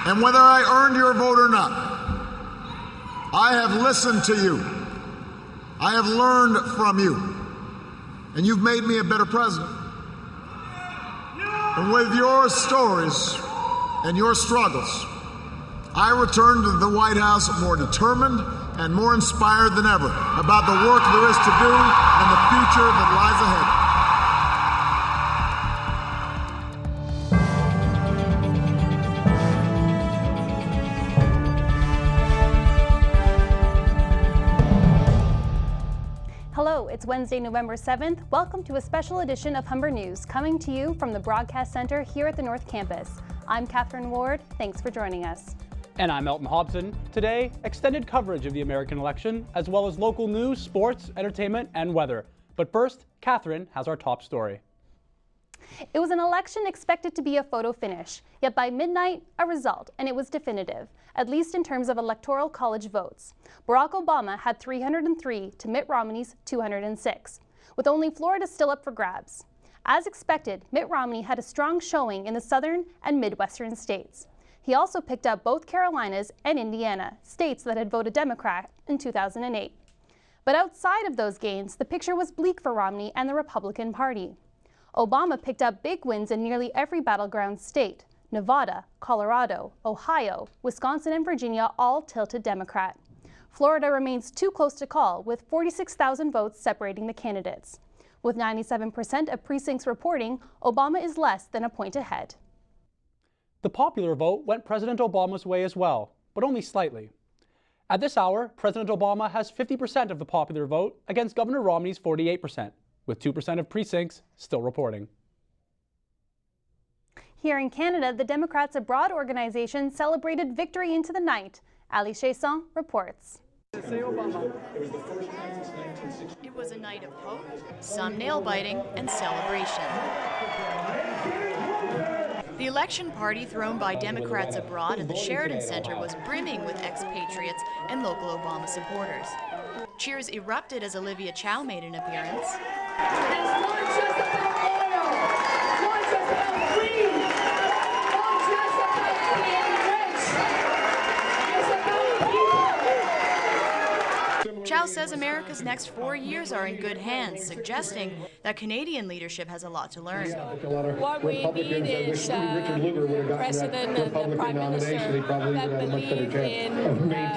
And whether I earned your vote or not, I have listened to you. I have learned from you. And you've made me a better president. And with your stories and your struggles, I return to the White House more determined and more inspired than ever about the work there is to do and the future that lies ahead. Hello, it's Wednesday, November 7th. Welcome to a special edition of Humber News, coming to you from the Broadcast Center here at the North Campus. I'm Catherine Ward. Thanks for joining us. And I'm Elton Hobson. Today, extended coverage of the American election, as well as local news, sports, entertainment, and weather. But first, Catherine has our top story. It was an election expected to be a photo finish, yet by midnight, a result, and it was definitive, at least in terms of Electoral College votes. Barack Obama had 303 to Mitt Romney's 206, with only Florida still up for grabs. As expected, Mitt Romney had a strong showing in the southern and Midwestern states. He also picked up both Carolinas and Indiana, states that had voted Democrat in 2008. But outside of those gains, the picture was bleak for Romney and the Republican Party. Obama picked up big wins in nearly every battleground state. Nevada, Colorado, Ohio, Wisconsin, and Virginia all tilted Democrat. Florida remains too close to call, with 46,000 votes separating the candidates. With 97% of precincts reporting, Obama is less than a point ahead. The popular vote went President Obama's way as well, but only slightly. At this hour, President Obama has 50% of the popular vote against Governor Romney's 48%. With 2% of precincts still reporting. Here in Canada, the Democrats Abroad organization celebrated victory into the night. Ali Chesson reports. It was a night of hope, some nail-biting, and celebration. The election party thrown by Democrats abroad at the Sheridan Centre was brimming with expatriates and local Obama supporters. Cheers erupted as Olivia Chow made an appearance. It's not just about oil, it's not just about greed, not just about being rich, it's about people. Chow says America's next 4 years are in good hands, suggesting that Canadian leadership has a lot to learn. What we need is a president and a prime minister that believe in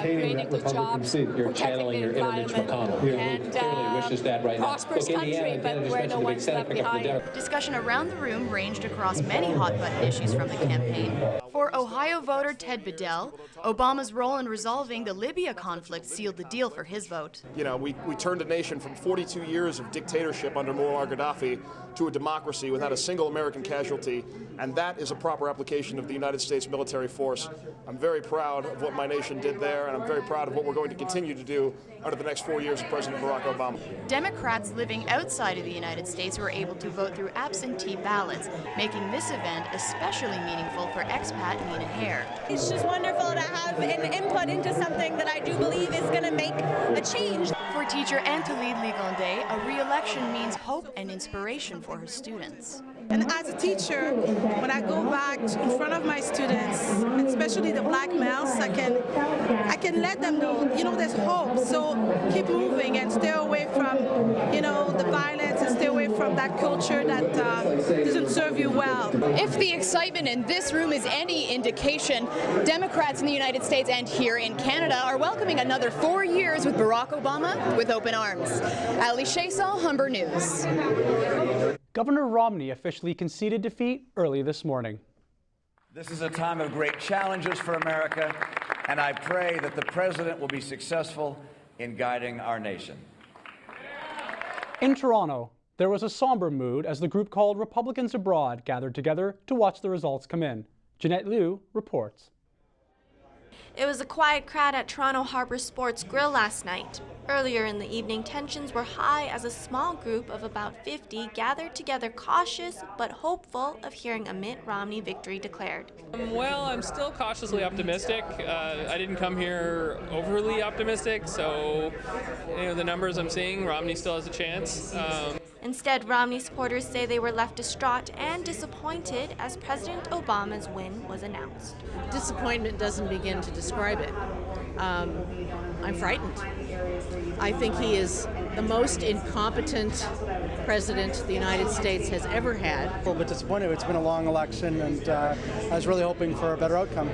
creating good jobs, protecting the environment, and a prosperous country, but we're the ones left behind. Discussion around the room ranged across many hot-button issues from the campaign. For Ohio voter Ted Bedell, Obama's role in resolving the Libya conflict sealed the deal for his vote. You know, we turned a nation from 42 years of dictatorship under Muammar Gaddafi to a democracy without a single American casualty, and that is a proper application of the United States military force. I'm very proud of what my nation did there, and I'm very proud of what we're going to continue to do under the next 4 years of President Barack Obama. Democrats living outside of the United States were able to vote through absentee ballots, making this event especially meaningful for expat Nina Hare. It's just wonderful to have an input into something that I do believe is going to make a change. For teacher Antoline Ligonde, a re-election means hope and inspiration for her students. And as a teacher, when I go back in front of my students, especially the black males, I can let them know, you know, there's hope. So keep moving and stay away from, you know, the violence and stay away from that culture that doesn't serve you well. If the excitement in this room is any indication, Democrats in the United States and here in Canada are welcoming another 4 years with Barack Obama with open arms. Ali Chesson, Humber News. Governor Romney officially conceded defeat early this morning. This is a time of great challenges for America, and I pray that the president will be successful in guiding our nation. In Toronto, there was a somber mood as the group called Republicans Abroad gathered together to watch the results come in. Jeanette Liu reports. It was a quiet crowd at Toronto Harbour Sports Grill last night. Earlier in the evening, tensions were high as a small group of about 50 gathered together, cautious but hopeful of hearing a Mitt Romney victory declared. Well, I'm still cautiously optimistic. I didn't come here overly optimistic, so the numbers I'm seeing, Romney still has a chance. Instead, Romney supporters say they were left distraught and disappointed as President Obama's win was announced. Disappointment doesn't begin to describe it. I'm frightened. I think he is the most incompetent president the United States has ever had. A little bit disappointed. It's been a long election, and I was really hoping for a better outcome.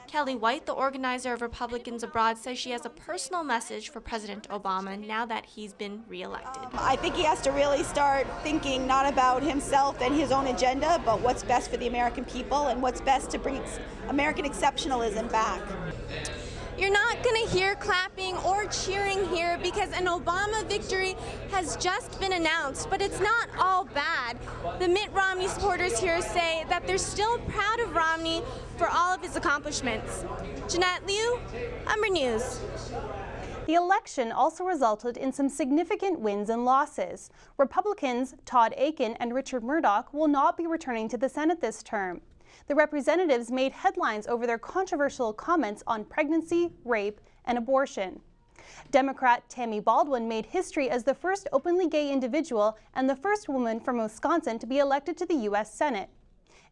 Kelly White, the organizer of Republicans Abroad, says she has a personal message for President Obama now that he's been reelected. I think he has to really start thinking not about himself and his own agenda, but what's best for the American people and what's best to bring American exceptionalism back. You're not going to hear clapping or cheering here because an Obama victory has just been announced, but it's not all bad. The Mitt Romney supporters here say that they're still proud of Romney for all of his accomplishments. Jeanette Liu, Humber News. The election also resulted in some significant wins and losses. Republicans Todd Akin and Richard Murdoch will not be returning to the Senate this term. The representatives made headlines over their controversial comments on pregnancy, rape, and abortion. Democrat Tammy Baldwin made history as the first openly gay individual and the first woman from Wisconsin to be elected to the U.S. Senate.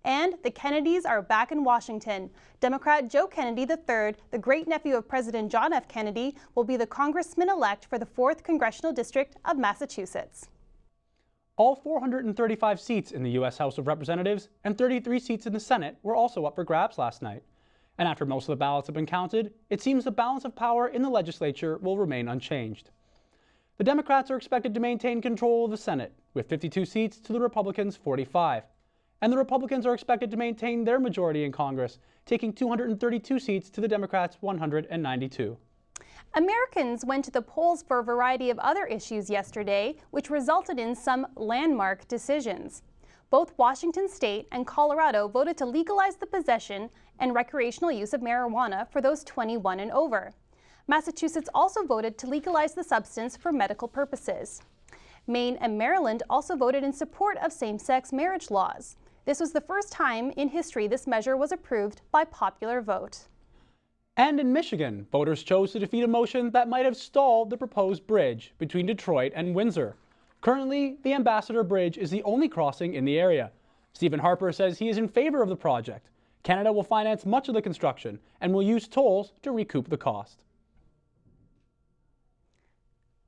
And the Kennedys are back in Washington. Democrat Joe Kennedy III, the great-nephew of President John F. Kennedy, will be the congressman-elect for the 4th Congressional District of Massachusetts. All 435 seats in the U.S. House of Representatives and 33 seats in the Senate were also up for grabs last night. And after most of the ballots have been counted, it seems the balance of power in the legislature will remain unchanged. The Democrats are expected to maintain control of the Senate, with 52 seats to the Republicans' 45. And the Republicans are expected to maintain their majority in Congress, taking 232 seats to the Democrats' 192. Americans went to the polls for a variety of other issues yesterday, which resulted in some landmark decisions. Both Washington State and Colorado voted to legalize the possession and recreational use of marijuana for those 21 and over. Massachusetts also voted to legalize the substance for medical purposes. Maine and Maryland also voted in support of same-sex marriage laws. This was the first time in history this measure was approved by popular vote. And in Michigan, voters chose to defeat a motion that might have stalled the proposed bridge between Detroit and Windsor. Currently, the Ambassador Bridge is the only crossing in the area. Stephen Harper says he is in favor of the project. Canada will finance much of the construction and will use tolls to recoup the cost.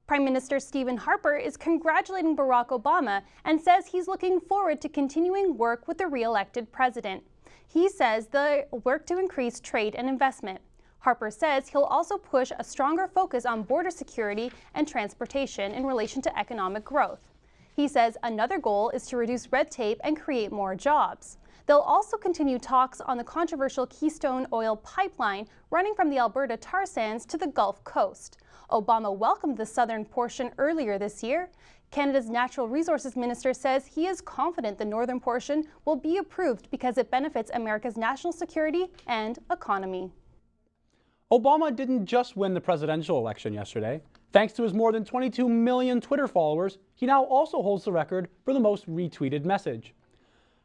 Prime Minister Stephen Harper is congratulating Barack Obama and says he's looking forward to continuing work with the re-elected president. He says they'll work to increase trade and investment. Harper says he'll also push a stronger focus on border security and transportation in relation to economic growth. He says another goal is to reduce red tape and create more jobs. They'll also continue talks on the controversial Keystone oil pipeline running from the Alberta tar sands to the Gulf Coast. Obama welcomed the southern portion earlier this year. Canada's Natural Resources Minister says he is confident the northern portion will be approved because it benefits America's national security and economy. Obama didn't just win the presidential election yesterday. Thanks to his more than 22 million Twitter followers, he now also holds the record for the most retweeted message.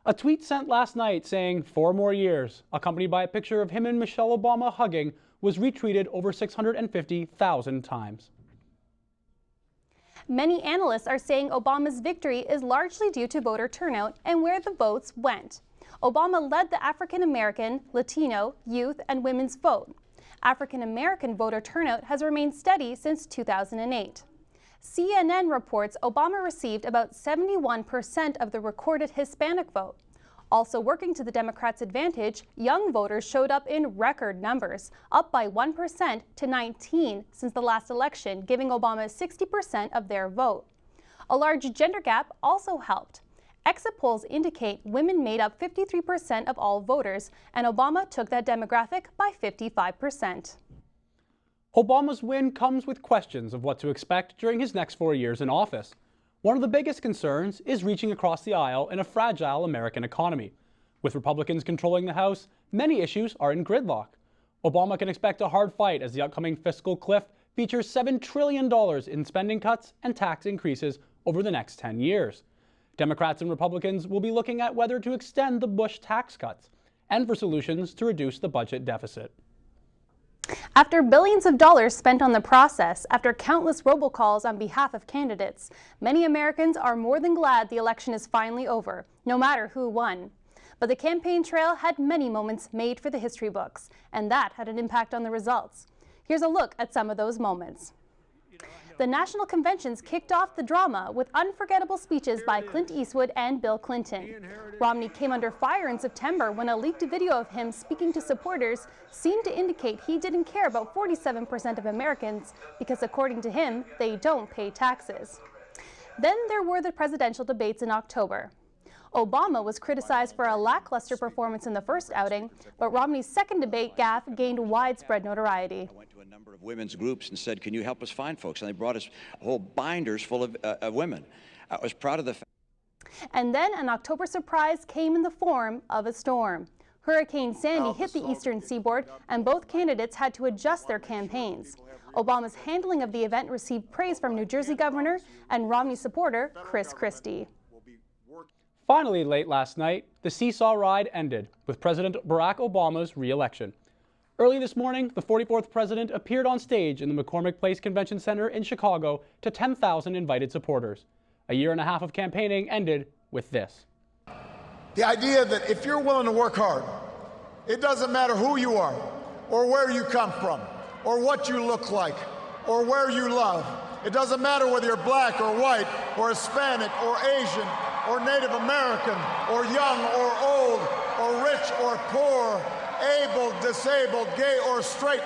A tweet sent last night saying 4 more years, accompanied by a picture of him and Michelle Obama hugging, was retweeted over 650,000 times. Many analysts are saying Obama's victory is largely due to voter turnout and where the votes went. Obama led the African American, Latino, youth, and women's vote. African American voter turnout has remained steady since 2008. CNN reports Obama received about 71% of the recorded Hispanic vote. Also working to the Democrats' advantage, young voters showed up in record numbers, up by 1% to 19 since the last election, giving Obama 60% of their vote. A large gender gap also helped. Exit polls indicate women made up 53% of all voters, and Obama took that demographic by 55%. Obama's win comes with questions of what to expect during his next 4 years in office. One of the biggest concerns is reaching across the aisle in a fragile American economy. With Republicans controlling the House, many issues are in gridlock. Obama can expect a hard fight as the upcoming fiscal cliff features $7 trillion in spending cuts and tax increases over the next 10 years. Democrats and Republicans will be looking at whether to extend the Bush tax cuts and for solutions to reduce the budget deficit. After billions of dollars spent on the process, after countless robocalls on behalf of candidates, many Americans are more than glad the election is finally over, no matter who won. But the campaign trail had many moments made for the history books, and that had an impact on the results. Here's a look at some of those moments. The national conventions kicked off the drama with unforgettable speeches by Clint Eastwood and Bill Clinton. Romney came under fire in September when a leaked video of him speaking to supporters seemed to indicate he didn't care about 47% of Americans because, according to him, they don't pay taxes. Then there were the presidential debates in October. Obama was criticized for a lackluster performance in the first outing, but Romney's second debate gaffe gained widespread notoriety. Of women's groups and said, can you help us find folks? And they brought us whole binders full of women. I was proud of the fact. And then an October surprise came in the form of a storm. Hurricane Sandy hit the eastern seaboard, and both candidates had to adjust their campaigns. Obama's handling of the event received praise from New Jersey Governor and Romney supporter Chris Christie. Finally, late last night, the seesaw ride ended with President Barack Obama's re-election. Early this morning, the 44th president appeared on stage in the McCormick Place Convention Center in Chicago to 10,000 invited supporters. A year and a half of campaigning ended with this. The idea that if you're willing to work hard, it doesn't matter who you are, or where you come from, or what you look like, or where you love. It doesn't matter whether you're black or white, or Hispanic or Asian, or Native American, or young or old, or rich or poor, able, disabled, gay or straight.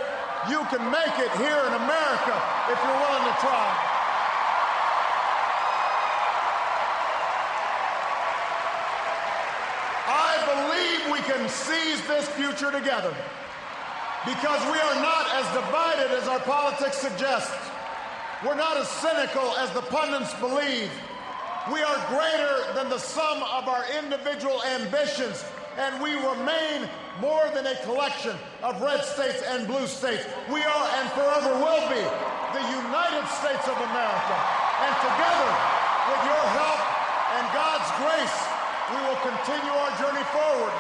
You can make it here in America if you're willing to try. I believe we can seize this future together because we are not as divided as our politics suggests. We're not as cynical as the pundits believe. We are greater than the sum of our individual ambitions, and we remain more than a collection of red states and blue states. We are and forever will be the United States of America. And together, with your help and God's grace, we will continue our journey forward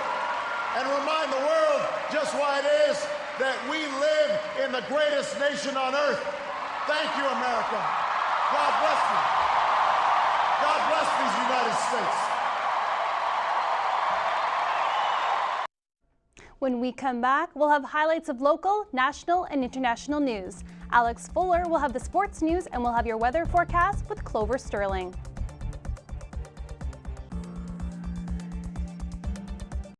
and remind the world just why it is that we live in the greatest nation on earth. Thank you, America. God bless you. God bless these United States. When we come back, we'll have highlights of local, national, and international news. Alex Fuller will have the sports news, and we'll have your weather forecast with Clover Sterling.